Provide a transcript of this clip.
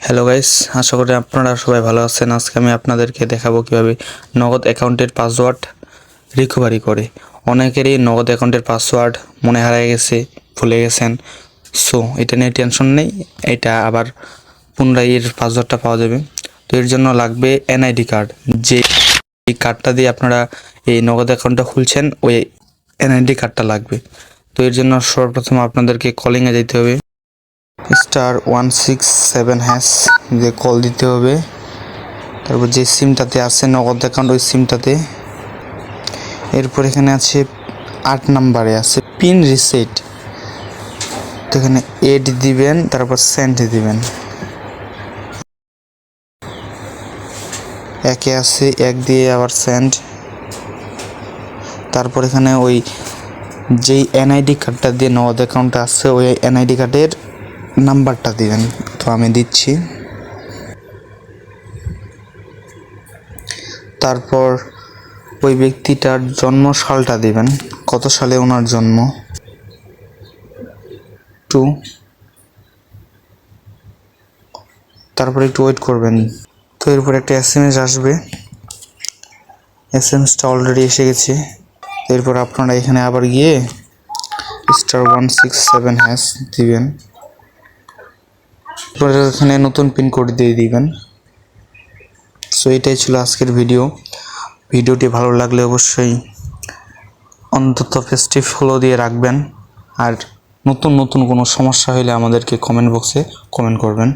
Hello guys, আশা করি আপনারা সবাই ভালো আছেন। আজকে আমি আপনাদেরকে দেখাবো কিভাবে নগদ অ্যাকাউন্টের পাসওয়ার্ড রিকভারি করে। অনেকেরই নগদ অ্যাকাউন্টের পাসওয়ার্ড মনে হারিয়ে গেছে, ভুলে গেছেন। সো এটা নিয়ে টেনশন নেই, এটা আবার পুনরায় এর পাসওয়ার্ডটা পাওয়া যাবে। তো এর জন্য লাগবে এনআইডি কার্ড। যে কার্ডটা দিয়ে আপনারা এই নগদ অ্যাকাউন্টটা খুলছেন, ওই এনআইডি কার্ডটা লাগবে। তো এর জন্য সর্বপ্রথম আপনাদেরকে কলিংয়ে যেতে হবে। *167# দিয়ে কল দিতে হবে। তারপর যে সিমটাতে আছে নগদ অ্যাকাউন্ট, ওই সিমটাতে। এরপর এখানে আছে 8 নাম্বারে আছে পিন রিসেট, তো এখানে 8 দিবেন, তারপর সেন্ড দিবেন। একে আছে 1 দিয়ে আবার সেন্ড। তারপর এখানে ওই যেই এনআইডি কার্ডটা দিয়ে নগদ অ্যাকাউন্টটা আছে, ওই এনআইডি কার্ডের নাম্বারটা দিবেন। তো আমি দিচ্ছি। তারপর ওই ব্যক্তিটার জন্ম সালটা দিবেন, কত সালে ওনার জন্ম। তারপর একটু ওয়েট করবেন। তো এরপর একটা এসএমএস আসবে, এসএমএসটা অলরেডি এসে গেছে। এরপর আপনারা এখানে আবার গিয়ে *167# দিবেন। এরপর এখানে নতুন পিন কোড দিয়ে দিবেন। সো এটাই ছিল আজকের ভিডিওটি ভালো লাগলে অবশ্যই অন্তত পেজটি ফলো দিয়ে রাখবেন। আর নতুন কোনো সমস্যা হলে আমাদেরকে কমেন্ট বক্সে কমেন্ট করবেন।